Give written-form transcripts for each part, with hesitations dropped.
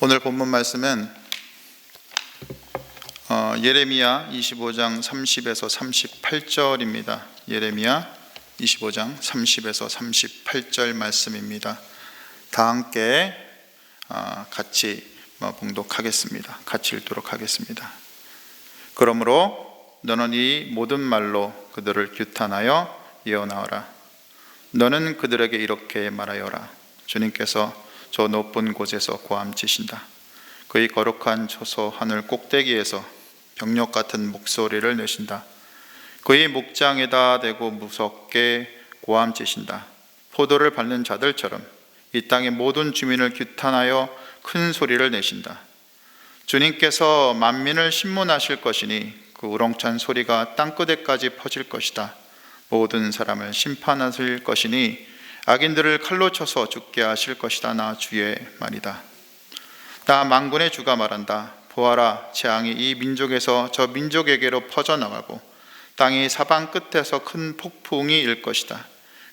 오늘 본문 말씀은 예레미야 25장 30에서 38절입니다. 예레미야 25장 30에서 38절 말씀입니다. 다 함께 같이 봉독하겠습니다. 같이 읽도록 하겠습니다. 그러므로 너는 이 모든 말로 그들을 규탄하여 예언하여라. 너는 그들에게 이렇게 말하여라. 주님께서 저 높은 곳에서 고함치신다. 그의 거룩한 초소 하늘 꼭대기에서 병력 같은 목소리를 내신다. 그의 목장에다 대고 무섭게 고함치신다. 포도를 밟는 자들처럼 이 땅의 모든 주민을 규탄하여 큰 소리를 내신다. 주님께서 만민을 심문하실 것이니 그 우렁찬 소리가 땅끝에까지 퍼질 것이다. 모든 사람을 심판하실 것이니 악인들을 칼로 쳐서 죽게 하실 것이다. 나 주의 말이다. 나 만군의 주가 말한다. 보아라, 재앙이 이 민족에서 저 민족에게로 퍼져나가고 땅이 사방 끝에서 큰 폭풍이 일 것이다.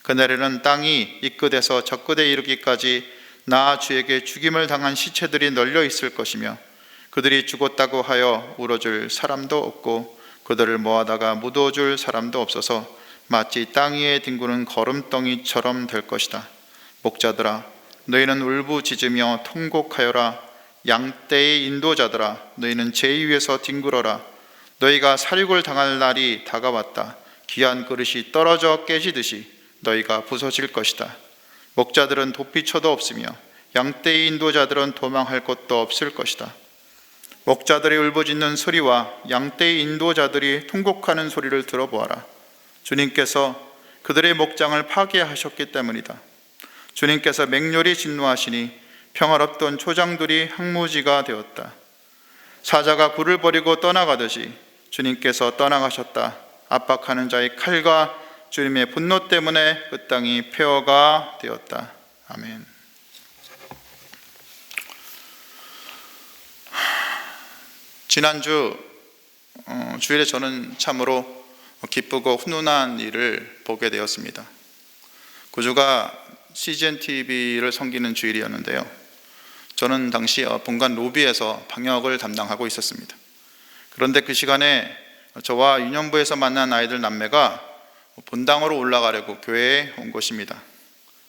그날에는 땅이 이 끝에서 저 끝에 이르기까지 나 주에게 죽임을 당한 시체들이 널려 있을 것이며 그들이 죽었다고 하여 울어줄 사람도 없고 그들을 모아다가 묻어줄 사람도 없어서 마치 땅 위에 뒹구는 거름덩이처럼 될 것이다. 목자들아, 너희는 울부짖으며 통곡하여라. 양떼의 인도자들아, 너희는 제 위에서 뒹굴어라. 너희가 살육을 당할 날이 다가왔다. 귀한 그릇이 떨어져 깨지듯이 너희가 부서질 것이다. 목자들은 도피처도 없으며 양떼의 인도자들은 도망할 곳도 없을 것이다. 목자들이 울부짖는 소리와 양떼의 인도자들이 통곡하는 소리를 들어보아라. 주님께서 그들의 목장을 파괴하셨기 때문이다. 주님께서 맹렬히 진노하시니 평화롭던 초장들이 항무지가 되었다. 사자가 굴을 버리고 떠나가듯이 주님께서 떠나가셨다. 압박하는 자의 칼과 주님의 분노 때문에 그 땅이 폐허가 되었다. 아멘. 지난주 주일에 저는 참으로 기쁘고 훈훈한 일을 보게 되었습니다. 그 주가 CGN TV를 섬기는 주일이었는데요. 저는 당시 본관 로비에서 방역을 담당하고 있었습니다. 그런데 그 시간에 저와 유년부에서 만난 아이들 남매가 본당으로 올라가려고 교회에 온 것입니다.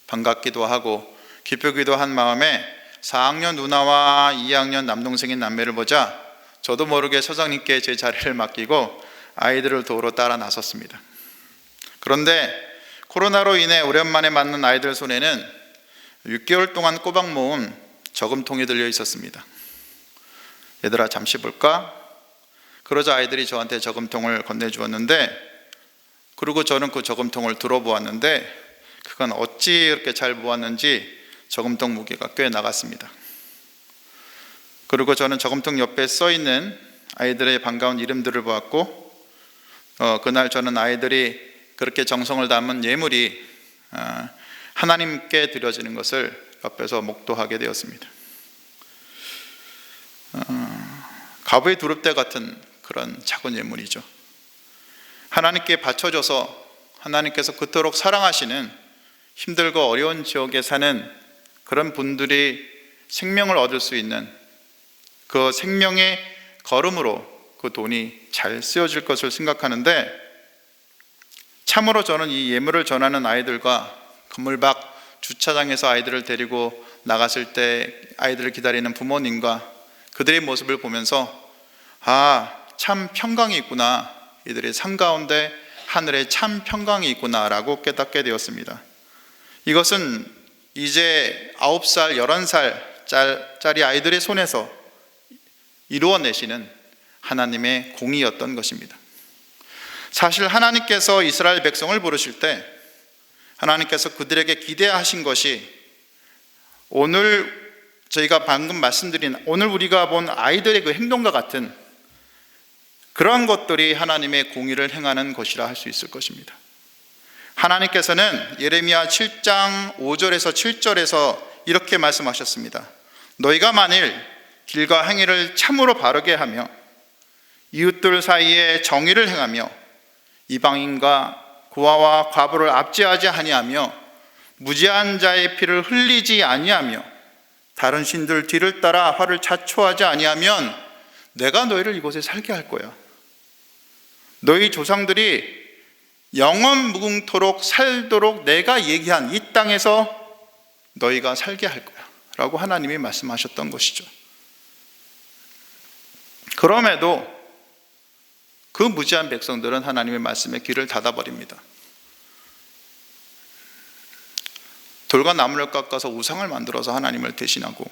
반갑기도 하고 기쁘기도 한 마음에 4학년 누나와 2학년 남동생인 남매를 보자 저도 모르게 서장님께 제 자리를 맡기고 아이들을 도우러 따라 나섰습니다. 그런데 코로나로 인해 오랜만에 만난 아이들 손에는 6개월 동안 꼬박 모은 저금통이 들려 있었습니다. 얘들아 잠시 볼까? 그러자 아이들이 저한테 저금통을 건네주었는데, 그리고 저는 그 저금통을 들어보았는데 그건 어찌 이렇게 잘 모았는지 저금통 무게가 꽤 나갔습니다. 그리고 저는 저금통 옆에 써있는 아이들의 반가운 이름들을 보았고, 그날 저는 아이들이 그렇게 정성을 담은 예물이 하나님께 드려지는 것을 옆에서 목도하게 되었습니다. 가부의 두릅대 같은 그런 작은 예물이죠. 하나님께 바쳐줘서 하나님께서 그토록 사랑하시는 힘들고 어려운 지역에 사는 그런 분들이 생명을 얻을 수 있는 그 생명의 걸음으로 그 돈이 잘 쓰여질 것을 생각하는데, 참으로 저는 이 예물을 전하는 아이들과 건물 밖 주차장에서 아이들을 데리고 나갔을 때 아이들을 기다리는 부모님과 그들의 모습을 보면서 참 평강이 있구나, 이들의 삶 가운데 하늘에 참 평강이 있구나 라고 깨닫게 되었습니다. 이것은 이제 9살, 11살짜리 아이들의 손에서 이루어내시는 하나님의 공의였던 것입니다. 사실 하나님께서 이스라엘 백성을 부르실 때 하나님께서 그들에게 기대하신 것이 오늘 저희가 방금 말씀드린 오늘 우리가 본 아이들의 그 행동과 같은 그러한 것들이 하나님의 공의를 행하는 것이라 할 수 있을 것입니다. 하나님께서는 예레미야 7장 5절에서 7절에서 이렇게 말씀하셨습니다. 너희가 만일 길과 행위를 참으로 바르게 하며 이웃들 사이에 정의를 행하며 이방인과 고아와 과부를 압제하지 아니하며 무지한 자의 피를 흘리지 아니하며 다른 신들 뒤를 따라 화를 자초하지 아니하면 내가 너희를 이곳에 살게 할 거야. 너희 조상들이 영원 무궁토록 살도록 내가 얘기한 이 땅에서 너희가 살게 할 거야 라고 하나님이 말씀하셨던 것이죠. 그럼에도 그 무지한 백성들은 하나님의 말씀에 귀를 닫아버립니다. 돌과 나무를 깎아서 우상을 만들어서 하나님을 대신하고,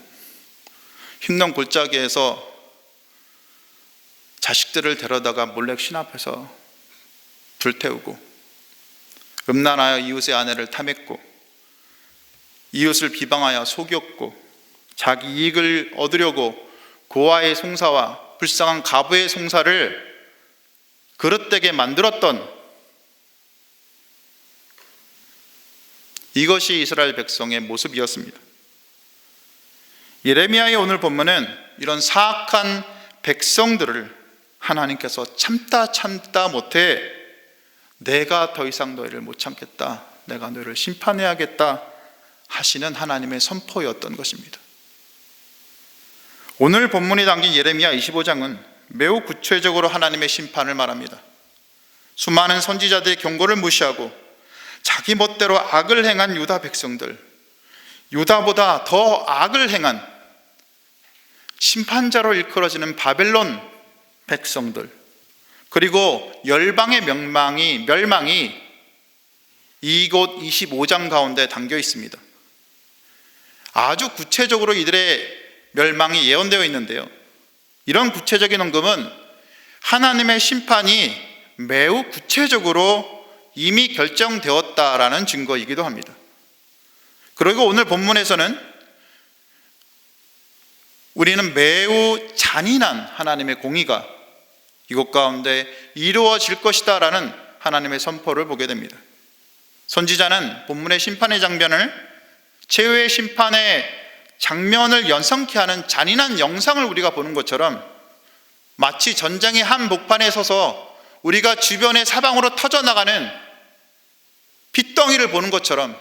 흰놈 골짜기에서 자식들을 데려다가 몰렉 신 앞에서 불태우고, 음란하여 이웃의 아내를 탐했고, 이웃을 비방하여 속였고, 자기 이익을 얻으려고 고아의 송사와 불쌍한 가부의 송사를 그릇되게 만들었던, 이것이 이스라엘 백성의 모습이었습니다. 예레미야의 오늘 본문은 이런 사악한 백성들을 하나님께서 참다 못해 내가 더 이상 너희를 못 참겠다, 내가 너희를 심판해야겠다 하시는 하나님의 선포였던 것입니다. 오늘 본문이 담긴 예레미야 25장은 매우 구체적으로 하나님의 심판을 말합니다. 수많은 선지자들의 경고를 무시하고 자기 멋대로 악을 행한 유다 백성들, 유다보다 더 악을 행한 심판자로 일컬어지는 바벨론 백성들, 그리고 열방의 멸망이 이곳 25장 가운데 담겨 있습니다. 아주 구체적으로 이들의 멸망이 예언되어 있는데요, 이런 구체적인 언급은 하나님의 심판이 매우 구체적으로 이미 결정되었다라는 증거이기도 합니다. 그리고 오늘 본문에서는 우리는 매우 잔인한 하나님의 공의가 이곳 가운데 이루어질 것이다 라는 하나님의 선포를 보게 됩니다. 선지자는 본문의 심판의 장면을 최후의 심판의 장면을 연상케 하는 잔인한 영상을 우리가 보는 것처럼, 마치 전쟁의 한 목판에 서서 우리가 주변의 사방으로 터져나가는 핏덩이를 보는 것처럼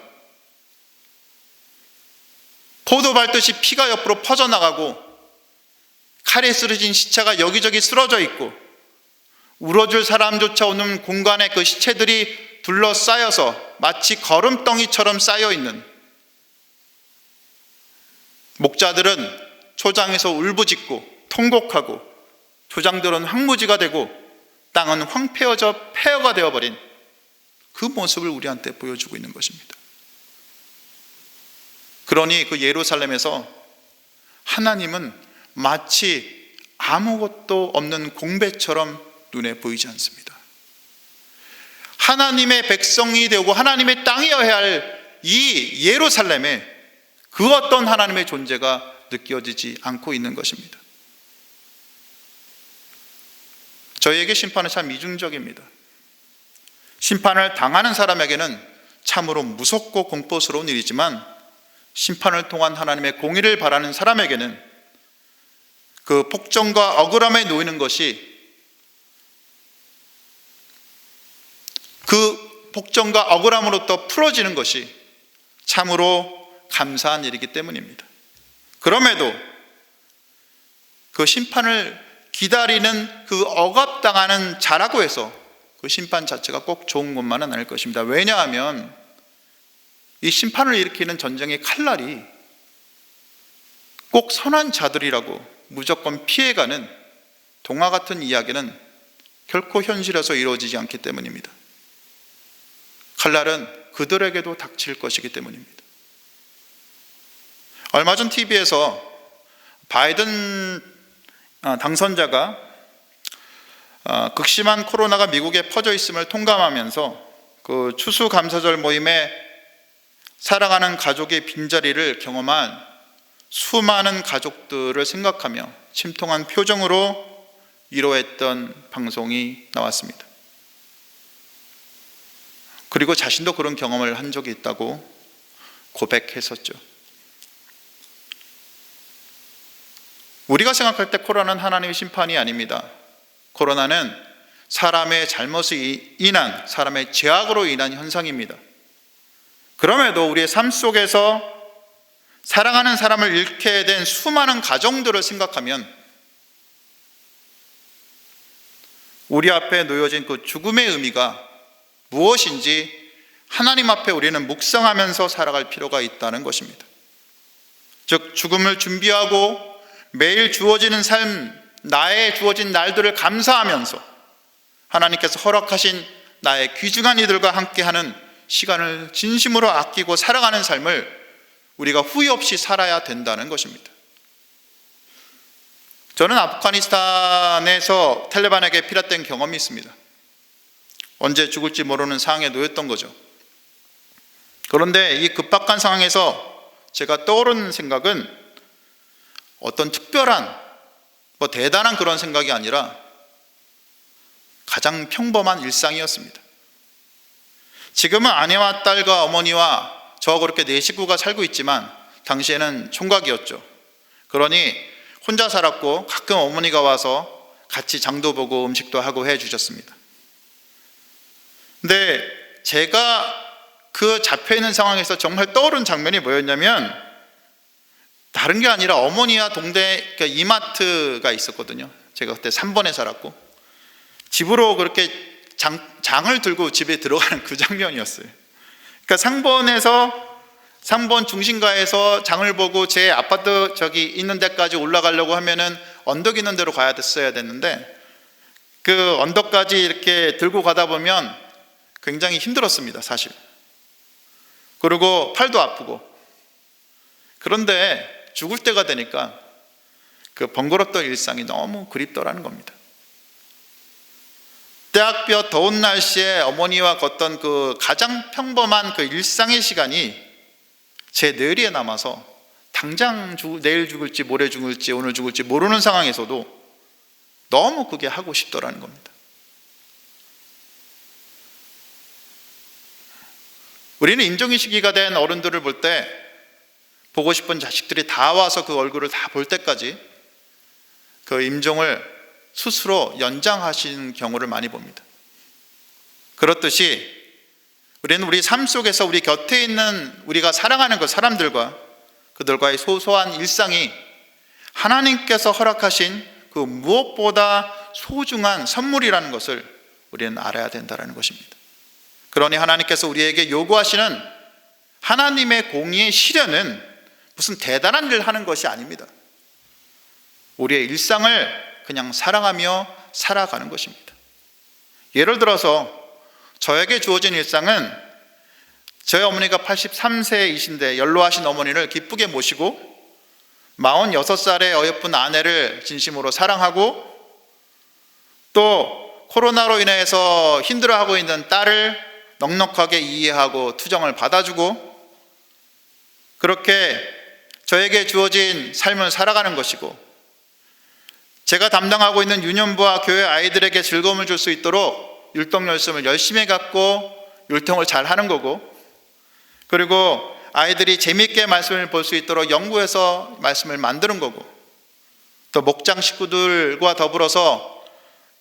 포도 밟듯이 피가 옆으로 퍼져나가고 칼에 쓰러진 시체가 여기저기 쓰러져 있고 울어줄 사람조차 없는 공간에 그 시체들이 둘러싸여서 마치 거름덩이처럼 쌓여있는, 목자들은 초장에서 울부짖고 통곡하고 초장들은 황무지가 되고 땅은 황폐어져 폐허가 되어버린 그 모습을 우리한테 보여주고 있는 것입니다. 그러니 그 예루살렘에서 하나님은 마치 아무것도 없는 공배처럼 눈에 보이지 않습니다. 하나님의 백성이 되고 하나님의 땅이어야 할 이 예루살렘에 그 어떤 하나님의 존재가 느껴지지 않고 있는 것입니다. 저희에게 심판은 참 이중적입니다. 심판을 당하는 사람에게는 참으로 무섭고 공포스러운 일이지만, 심판을 통한 하나님의 공의를 바라는 사람에게는 그 폭정과 억울함에 놓이는 것이, 그 폭정과 억울함으로부터 풀어지는 것이 참으로 감사한 일이기 때문입니다. 그럼에도 그 심판을 기다리는 그 억압당하는 자라고 해서 그 심판 자체가 꼭 좋은 것만은 아닐 것입니다. 왜냐하면 이 심판을 일으키는 전쟁의 칼날이 꼭 선한 자들이라고 무조건 피해가는 동화 같은 이야기는 결코 현실에서 이루어지지 않기 때문입니다. 칼날은 그들에게도 닥칠 것이기 때문입니다. 얼마 전 TV에서 바이든 당선자가 극심한 코로나가 미국에 퍼져 있음을 통감하면서 그 추수감사절 모임에 사랑하는 가족의 빈자리를 경험한 수많은 가족들을 생각하며 침통한 표정으로 위로했던 방송이 나왔습니다. 그리고 자신도 그런 경험을 한 적이 있다고 고백했었죠. 우리가 생각할 때 코로나는 하나님의 심판이 아닙니다. 코로나는 사람의 잘못에 인한, 사람의 죄악으로 인한 현상입니다. 그럼에도 우리의 삶 속에서 사랑하는 사람을 잃게 된 수많은 가정들을 생각하면 우리 앞에 놓여진 그 죽음의 의미가 무엇인지 하나님 앞에 우리는 묵상하면서 살아갈 필요가 있다는 것입니다. 즉, 죽음을 준비하고 매일 주어지는 삶, 나의 주어진 날들을 감사하면서 하나님께서 허락하신 나의 귀중한 이들과 함께하는 시간을 진심으로 아끼고 살아가는 삶을 우리가 후회 없이 살아야 된다는 것입니다. 저는 아프가니스탄에서 탈레반에게 피랍된 경험이 있습니다. 언제 죽을지 모르는 상황에 놓였던 거죠. 그런데 이 급박한 상황에서 제가 떠오르는 생각은 어떤 특별한 대단한 그런 생각이 아니라 가장 평범한 일상이었습니다. 지금은 아내와 딸과 어머니와 저와 그렇게 네 식구가 살고 있지만 당시에는 총각이었죠. 그러니 혼자 살았고 가끔 어머니가 와서 같이 장도 보고 음식도 하고 해주셨습니다. 근데 제가 그 잡혀있는 상황에서 정말 떠오른 장면이 뭐였냐면 다른 게 아니라 어머니와 동네 이마트가 있었거든요. 제가 그때 3번에 살았고 집으로 그렇게 장을 들고 집에 들어가는 그 장면이었어요. 그러니까 3번 중심가에서 장을 보고 제 아파트 저기 있는 데까지 올라가려고 하면은 언덕 있는 데로 가야 됐어야 됐는데 그 언덕까지 이렇게 들고 가다 보면 굉장히 힘들었습니다, 사실. 그리고 팔도 아프고. 그런데 죽을 때가 되니까 그 번거롭던 일상이 너무 그립더라는 겁니다. 때학볕 더운 날씨에 어머니와 걷던 그 가장 평범한 그 일상의 시간이 제 뇌리에 남아서 당장 내일 죽을지 모레 죽을지 오늘 죽을지 모르는 상황에서도 너무 그게 하고 싶더라는 겁니다. 우리는 임종의 시기가 된 어른들을 볼 때 보고 싶은 자식들이 다 와서 그 얼굴을 다 볼 때까지 그 임종을 스스로 연장하시는 경우를 많이 봅니다. 그렇듯이 우리는 우리 삶 속에서 우리 곁에 있는 우리가 사랑하는 그 사람들과 그들과의 소소한 일상이 하나님께서 허락하신 그 무엇보다 소중한 선물이라는 것을 우리는 알아야 된다는 것입니다. 그러니 하나님께서 우리에게 요구하시는 하나님의 공의의 실현은 무슨 대단한 일을 하는 것이 아닙니다. 우리의 일상을 그냥 사랑하며 살아가는 것입니다. 예를 들어서 저에게 주어진 일상은 저희 어머니가 83세이신데 연로하신 어머니를 기쁘게 모시고 46살의 어여쁜 아내를 진심으로 사랑하고 또 코로나로 인해서 힘들어하고 있는 딸을 넉넉하게 이해하고 투정을 받아주고 그렇게 저에게 주어진 삶을 살아가는 것이고 제가 담당하고 있는 유년부와 교회 아이들에게 즐거움을 줄 수 있도록 율동열심을 열심히 갖고 율동을 잘 하는 거고 그리고 아이들이 재미있게 말씀을 볼 수 있도록 연구해서 말씀을 만드는 거고 또 목장 식구들과 더불어서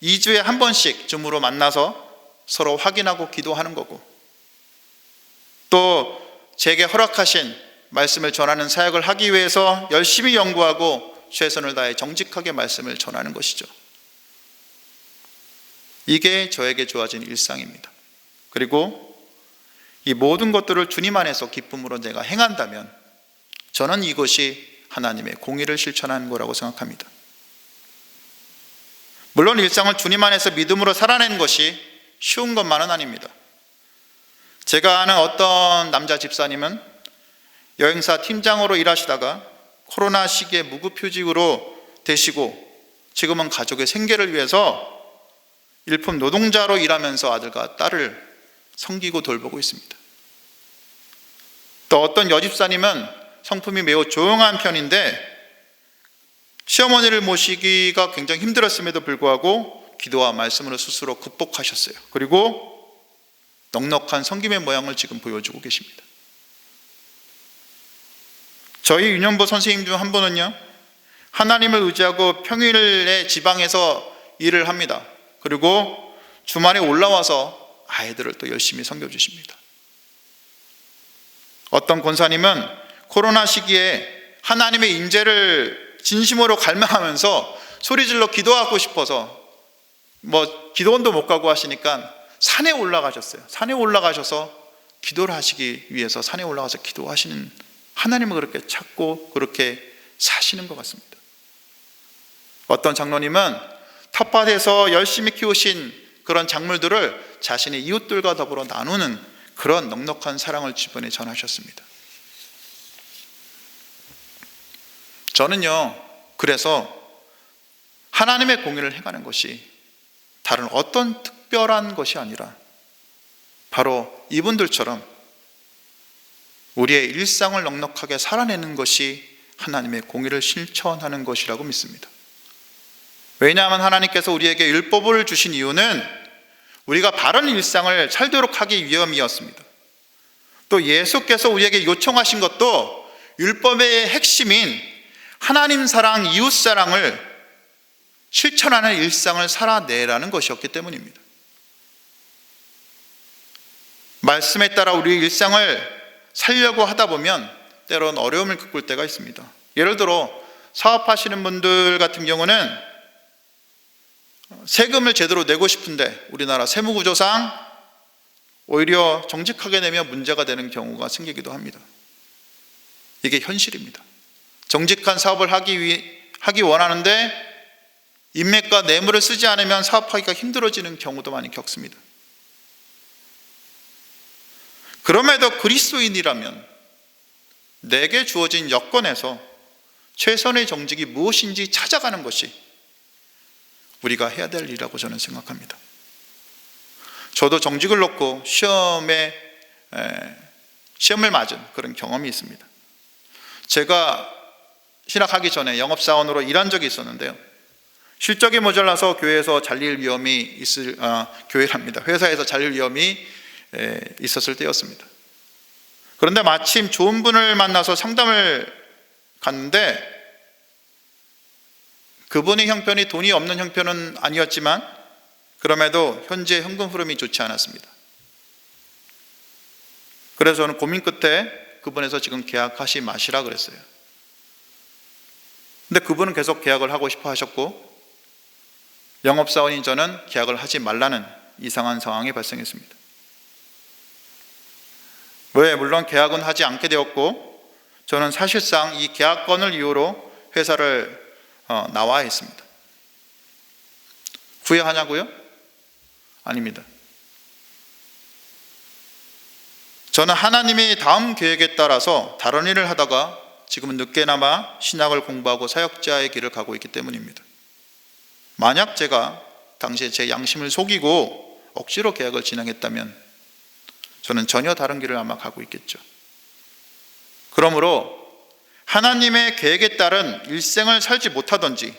2주에 한 번씩 줌으로 만나서 서로 확인하고 기도하는 거고 또 제게 허락하신 말씀을 전하는 사역을 하기 위해서 열심히 연구하고 최선을 다해 정직하게 말씀을 전하는 것이죠. 이게 저에게 주어진 일상입니다. 그리고 이 모든 것들을 주님 안에서 기쁨으로 내가 행한다면 저는 이것이 하나님의 공의를 실천하는 거라고 생각합니다. 물론 일상을 주님 안에서 믿음으로 살아내는 것이 쉬운 것만은 아닙니다. 제가 아는 어떤 남자 집사님은 여행사 팀장으로 일하시다가 코로나 시기에 무급휴직으로 되시고 지금은 가족의 생계를 위해서 일품 노동자로 일하면서 아들과 딸을 섬기고 돌보고 있습니다. 또 어떤 여집사님은 성품이 매우 조용한 편인데 시어머니를 모시기가 굉장히 힘들었음에도 불구하고 기도와 말씀으로 스스로 극복하셨어요. 그리고 넉넉한 섬김의 모양을 지금 보여주고 계십니다. 저희 유년부 선생님 중 한 분은요 하나님을 의지하고 평일에 지방에서 일을 합니다. 그리고 주말에 올라와서 아이들을 또 열심히 섬겨주십니다. 어떤 권사님은 코로나 시기에 하나님의 인재를 진심으로 갈망하면서 소리질러 기도하고 싶어서 기도원도 못 가고 하시니까 산에 올라가셨어요. 산에 올라가셔서 기도를 하시기 위해서 산에 올라가서 기도하시는 하나님을 그렇게 찾고 그렇게 사시는 것 같습니다. 어떤 장로님은 텃밭에서 열심히 키우신 그런 작물들을 자신의 이웃들과 더불어 나누는 그런 넉넉한 사랑을 주변에 전하셨습니다. 저는요, 그래서 하나님의 공의를 행하는 것이 다른 어떤 특별한 것이 아니라 바로 이분들처럼 우리의 일상을 넉넉하게 살아내는 것이 하나님의 공의를 실천하는 것이라고 믿습니다. 왜냐하면 하나님께서 우리에게 율법을 주신 이유는 우리가 바른 일상을 살도록 하기 위함이었습니다. 또 예수께서 우리에게 요청하신 것도 율법의 핵심인 하나님 사랑, 이웃 사랑을 실천하는 일상을 살아내라는 것이었기 때문입니다. 말씀에 따라 우리 일상을 살려고 하다 보면 때로는 어려움을 겪을 때가 있습니다. 예를 들어 사업하시는 분들 같은 경우는 세금을 제대로 내고 싶은데 우리나라 세무구조상 오히려 정직하게 내면 문제가 되는 경우가 생기기도 합니다. 이게 현실입니다. 정직한 사업을 하기 원하는데 인맥과 뇌물을 쓰지 않으면 사업하기가 힘들어지는 경우도 많이 겪습니다. 그럼에도 그리스도인이라면 내게 주어진 여건에서 최선의 정직이 무엇인지 찾아가는 것이 우리가 해야 될 일이라고 저는 생각합니다. 저도 정직을 놓고 시험을 맞은 그런 경험이 있습니다. 제가 신학하기 전에 영업사원으로 일한 적이 있었는데요, 실적이 모자라서 교회에서 잘릴 위험이 회사에서 잘릴 위험이 있었을 때였습니다. 그런데 마침 좋은 분을 만나서 상담을 갔는데 그분의 형편이 돈이 없는 형편은 아니었지만 그럼에도 현재 현금 흐름이 좋지 않았습니다. 그래서 저는 고민 끝에 그분에서 지금 계약하지 마시라 그랬어요. 근데 그분은 계속 계약을 하고 싶어 하셨고 영업사원인 저는 계약을 하지 말라는 이상한 상황이 발생했습니다. 물론 계약은 하지 않게 되었고 저는 사실상 이 계약건을 이유로 회사를 나와야 했습니다. 후회하냐고요? 아닙니다. 저는 하나님의 다음 계획에 따라서 다른 일을 하다가 지금은 늦게나마 신학을 공부하고 사역자의 길을 가고 있기 때문입니다. 만약 제가 당시에 제 양심을 속이고 억지로 계약을 진행했다면 저는 전혀 다른 길을 아마 가고 있겠죠. 그러므로 하나님의 계획에 따른 일생을 살지 못하든지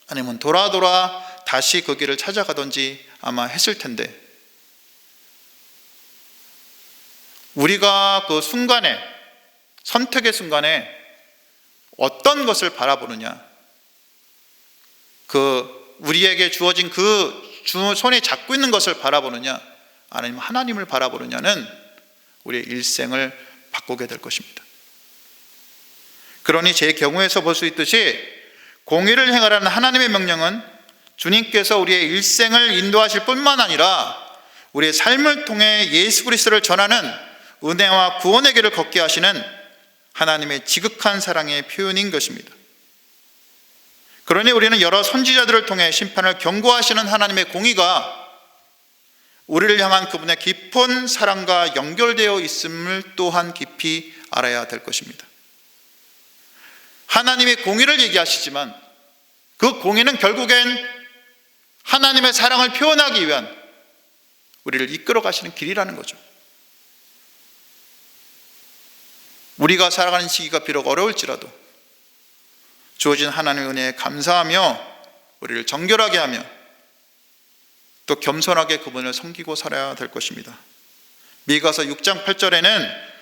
아니면 돌아 다시 그 길을 찾아가든지 아마 했을 텐데 우리가 그 순간에 선택의 순간에 어떤 것을 바라보느냐, 우리에게 주어진 손에 잡고 있는 것을 바라보느냐 아니면 하나님을 바라보느냐는 우리의 일생을 바꾸게 될 것입니다. 그러니 제 경우에서 볼 수 있듯이 공의를 행하라는 하나님의 명령은 주님께서 우리의 일생을 인도하실 뿐만 아니라 우리의 삶을 통해 예수 그리스도를 전하는 은혜와 구원의 길을 걷게 하시는 하나님의 지극한 사랑의 표현인 것입니다. 그러니 우리는 여러 선지자들을 통해 심판을 경고하시는 하나님의 공의가 우리를 향한 그분의 깊은 사랑과 연결되어 있음을 또한 깊이 알아야 될 것입니다. 하나님의 공의를 얘기하시지만 그 공의는 결국엔 하나님의 사랑을 표현하기 위한 우리를 이끌어 가시는 길이라는 거죠. 우리가 살아가는 시기가 비록 어려울지라도 주어진 하나님의 은혜에 감사하며 우리를 정결하게 하며 또 겸손하게 그분을 섬기고 살아야 될 것입니다. 미가서 6장 8절에는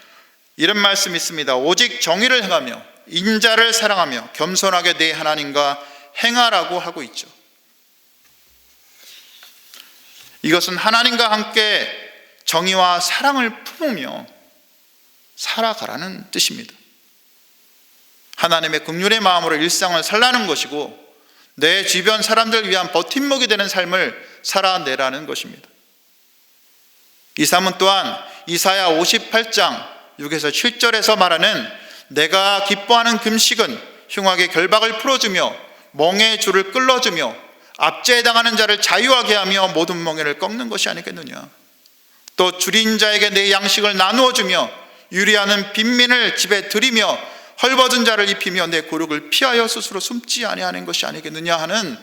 이런 말씀이 있습니다. 오직 정의를 행하며 인자를 사랑하며 겸손하게 내 하나님과 행하라고 하고 있죠. 이것은 하나님과 함께 정의와 사랑을 품으며 살아가라는 뜻입니다. 하나님의 긍휼의 마음으로 일상을 살라는 것이고 내 주변 사람들을 위한 버팀목이 되는 삶을 살아내라는 것입니다. 이 삶은 또한 이사야 58장 6에서 7절에서 말하는 내가 기뻐하는 금식은 흉악의 결박을 풀어주며 멍에의 줄을 끌어주며 압제에 당하는 자를 자유하게 하며 모든 멍에를 꺾는 것이 아니겠느냐. 또 줄인 자에게 내 양식을 나누어 주며 유리하는 빈민을 집에 들이며 헐벗은 자를 입히며 내 고륙을 피하여 스스로 숨지 아니하는 것이 아니겠느냐 하는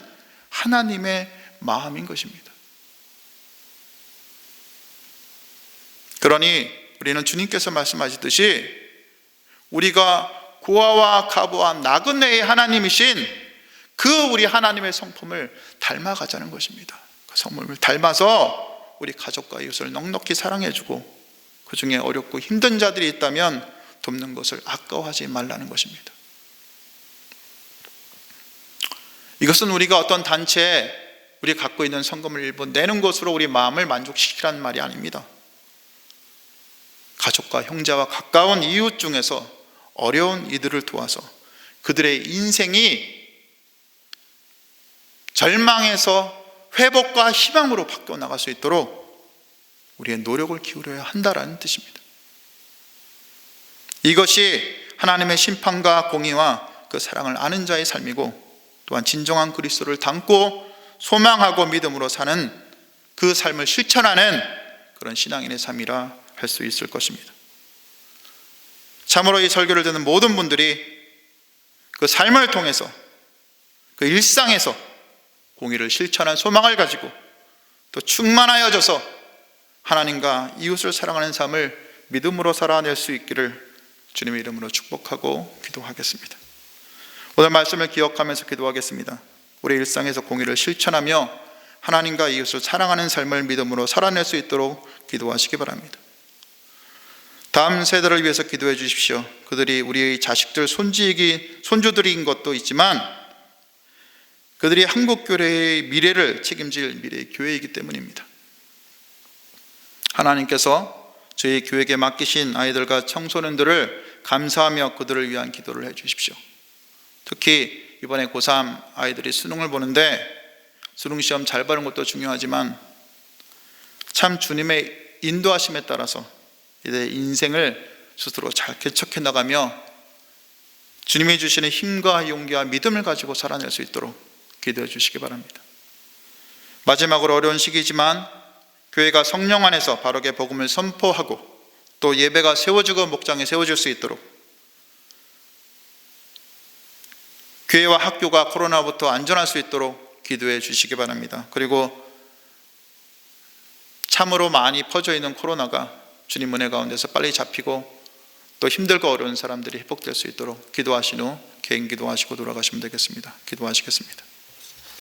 하나님의 마음인 것입니다. 그러니 우리는 주님께서 말씀하시듯이 우리가 고아와 가부와 나그네의 하나님이신 그 우리 하나님의 성품을 닮아가자는 것입니다. 그 성품을 닮아서 우리 가족과 이웃을 넉넉히 사랑해주고 그 중에 어렵고 힘든 자들이 있다면 돕는 것을 아까워하지 말라는 것입니다. 이것은 우리가 어떤 단체에 우리 갖고 있는 성금을 일부 내는 것으로 우리 마음을 만족시키라는 말이 아닙니다. 가족과 형제와 가까운 이웃 중에서 어려운 이들을 도와서 그들의 인생이 절망에서 회복과 희망으로 바뀌어 나갈 수 있도록 우리의 노력을 기울여야 한다라는 뜻입니다. 이것이 하나님의 심판과 공의와 그 사랑을 아는 자의 삶이고 또한 진정한 그리스도를 담고 소망하고 믿음으로 사는 그 삶을 실천하는 그런 신앙인의 삶이라 할 수 있을 것입니다. 참으로 이 설교를 듣는 모든 분들이 그 삶을 통해서 그 일상에서 공의를 실천한 소망을 가지고 또 충만하여져서 하나님과 이웃을 사랑하는 삶을 믿음으로 살아낼 수 있기를 주님의 이름으로 축복하고 기도하겠습니다. 오늘 말씀을 기억하면서 기도하겠습니다. 우리 일상에서 공의를 실천하며 하나님과 이웃을 사랑하는 삶을 믿음으로 살아낼 수 있도록 기도하시기 바랍니다. 다음 세대를 위해서 기도해 주십시오. 그들이 우리의 자식들, 손주들인 것도 있지만 그들이 한국교회의 미래를 책임질 미래의 교회이기 때문입니다. 하나님께서 저희 교회에게 맡기신 아이들과 청소년들을 감사하며 그들을 위한 기도를 해 주십시오. 특히 이번에 고3 아이들이 수능을 보는데 수능시험 잘 보는 것도 중요하지만 참 주님의 인도하심에 따라서 이제 인생을 스스로 잘 개척해 나가며 주님이 주시는 힘과 용기와 믿음을 가지고 살아낼 수 있도록 기도해 주시기 바랍니다. 마지막으로 어려운 시기지만 교회가 성령 안에서 바르게 복음을 선포하고 또 예배가 세워지고 목장에 세워질 수 있도록 교회와 학교가 코로나부터 안전할 수 있도록 기도해 주시기 바랍니다. 그리고 참으로 많이 퍼져 있는 코로나가 주님 은혜 가운데서 빨리 잡히고 또 힘들고 어려운 사람들이 회복될 수 있도록 기도하신 후 개인 기도하시고 돌아가시면 되겠습니다. 기도하시겠습니다.